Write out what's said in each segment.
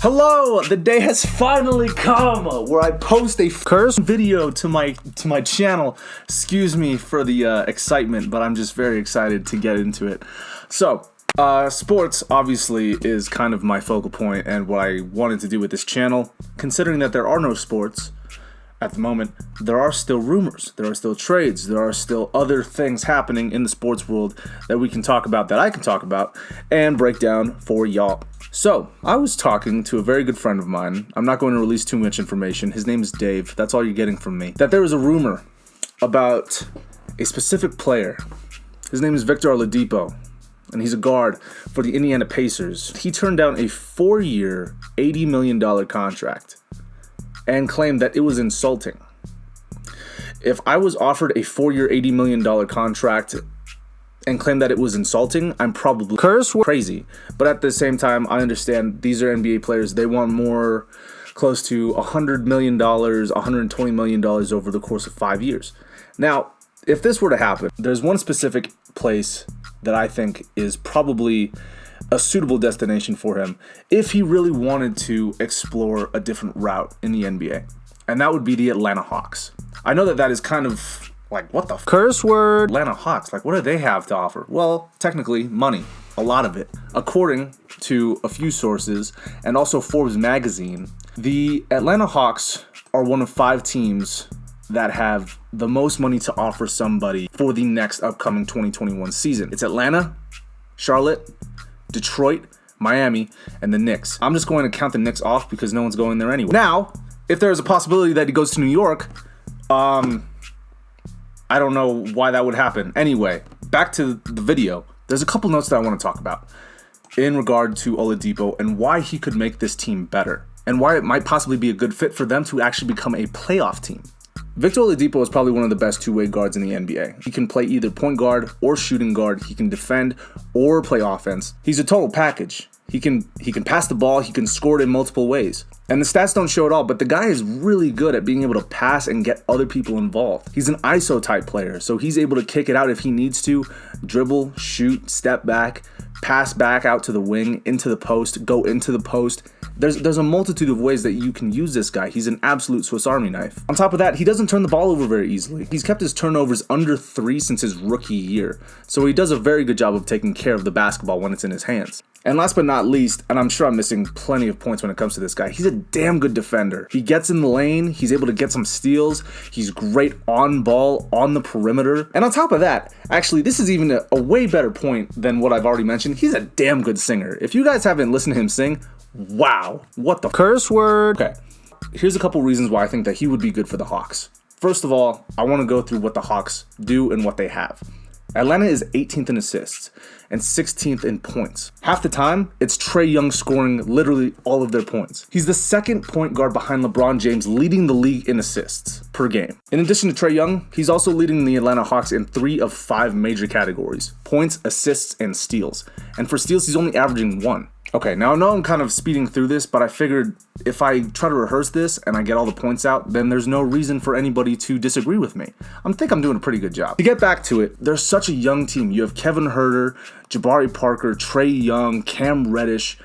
Hello, the day has finally come where I post a curse video to my channel. Excuse me for the excitement, but I'm just very excited to get into it. So, sports obviously is kind of my focal point and what I wanted to do with this channel. Considering that there are no sports at the moment, there are still rumors, there are still trades, there are still other things happening in the sports world that we can talk about, that I can talk about, and break down for y'all. So, I was talking to a very good friend of mine. I'm not going to release too much information. His name is Dave. That's all you're getting from me. That there was a rumor about a specific player. His name is Victor Oladipo, and he's a guard for the Indiana Pacers. He turned down a 4-year, $80 million contract and claimed that it was insulting. If I was offered a 4-year, $80 million contract and claim that it was insulting, I'm probably crazy. But at the same time, I understand these are NBA players. They want more, close to $100 million, $120 million over the course of 5 years. Now, if this were to happen, there's one specific place that I think is probably a suitable destination for him if he really wanted to explore a different route in the NBA. And that would be the Atlanta Hawks. I know that that is kind of like, what the curse word? Atlanta Hawks, like, what do they have to offer? Well, technically, money. A lot of it. According to a few sources, and also Forbes magazine, the Atlanta Hawks are one of 5 teams that have the most money to offer somebody for the next upcoming 2021 season. It's Atlanta, Charlotte, Detroit, Miami, and the Knicks. I'm just going to count the Knicks off because no one's going there anyway. Now, if there's a possibility that he goes to New York, I don't know why that would happen. Anyway, back to the video. There's a couple notes that I want to talk about in regard to Oladipo and why he could make this team better and why it might possibly be a good fit for them to actually become a playoff team. Victor Oladipo is probably one of the best two-way guards in the NBA. He can play either point guard or shooting guard. He can defend or play offense. He's a total package. He can pass the ball. He can score it in multiple ways. And the stats don't show it all, but the guy is really good at being able to pass and get other people involved. He's an ISO type player, so he's able to kick it out if he needs to, dribble, shoot, step back, pass back out to the wing, into the post, go into the post. There's a multitude of ways that you can use this guy. He's an absolute Swiss Army knife. On top of that, he doesn't turn the ball over very easily. He's kept his turnovers under 3 since his rookie year, so he does a very good job of taking care of the basketball when it's in his hands. And last but not least, and I'm sure I'm missing plenty of points when it comes to this guy, he's a damn good defender. He gets in the lane, he's able to get some steals, he's great on ball, on the perimeter. And on top of that, actually, this is even a way better point than what I've already mentioned. He's a damn good singer. If you guys haven't listened to him sing, wow, what the curse word? Okay, here's a couple reasons why I think that he would be good for the Hawks. First of all, I want to go through what the Hawks do and what they have. Atlanta is 18th in assists and 16th in points. Half the time, it's Trae Young scoring literally all of their points. He's the second point guard behind LeBron James, leading the league in assists per game. In addition to Trae Young, he's also leading the Atlanta Hawks in 3 of 5 major categories: points, assists, and steals. And for steals, he's only averaging 1. Okay, now I know I'm kind of speeding through this, but I figured if I try to rehearse this and I get all the points out, then there's no reason for anybody to disagree with me. I think I'm doing a pretty good job. To get back to it, there's such a young team. You have Kevin Huerter, Jabari Parker, Trae Young, Cam Reddish,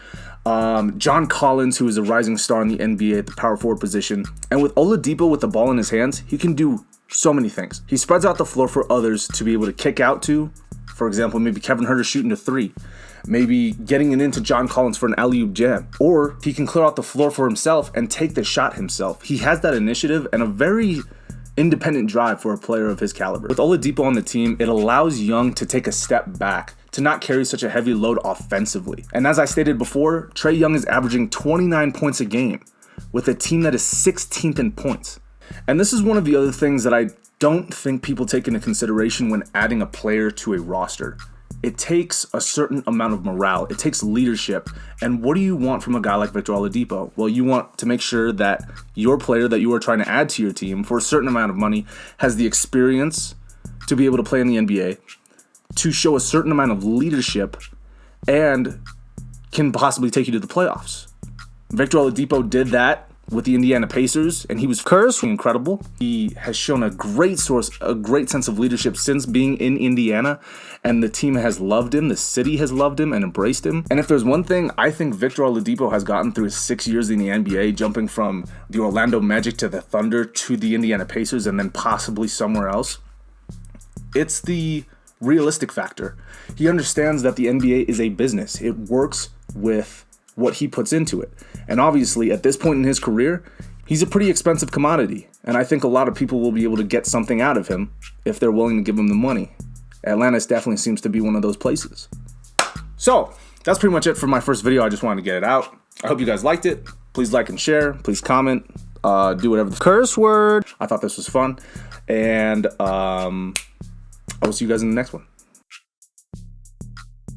John Collins, who is a rising star in the NBA at the power forward position. And with Oladipo with the ball in his hands, he can do so many things. He spreads out the floor for others to be able to kick out to. For example, maybe Kevin Huerter shooting a 3. Maybe getting it into John Collins for an alley-oop jam. Or he can clear out the floor for himself and take the shot himself. He has that initiative and a very independent drive for a player of his caliber. With Oladipo on the team, it allows Young to take a step back, to not carry such a heavy load offensively. And as I stated before, Trae Young is averaging 29 points a game with a team that is 16th in points. And this is one of the other things that I don't think people take into consideration when adding a player to a roster. It takes a certain amount of morale. It takes leadership. And what do you want from a guy like Victor Oladipo? Well, you want to make sure that your player that you are trying to add to your team for a certain amount of money has the experience to be able to play in the NBA, to show a certain amount of leadership, and can possibly take you to the playoffs. Victor Oladipo did that with the Indiana Pacers, and he was cursed, incredible. He has shown a great sense of leadership since being in Indiana, and the team has loved him, the city has loved him and embraced him. And if there's one thing I think Victor Oladipo has gotten through his 6 years in the NBA, jumping from the Orlando Magic to the Thunder to the Indiana Pacers and then possibly somewhere else, it's the realistic factor. He understands that the NBA is a business. It works with what he puts into it. And obviously, at this point in his career, he's a pretty expensive commodity. And I think a lot of people will be able to get something out of him if they're willing to give him the money. Atlanta definitely seems to be one of those places. So, that's pretty much it for my first video. I just wanted to get it out. I hope you guys liked it. Please like and share. Please comment. Do whatever the curse word. I thought this was fun. And I will see you guys in the next one.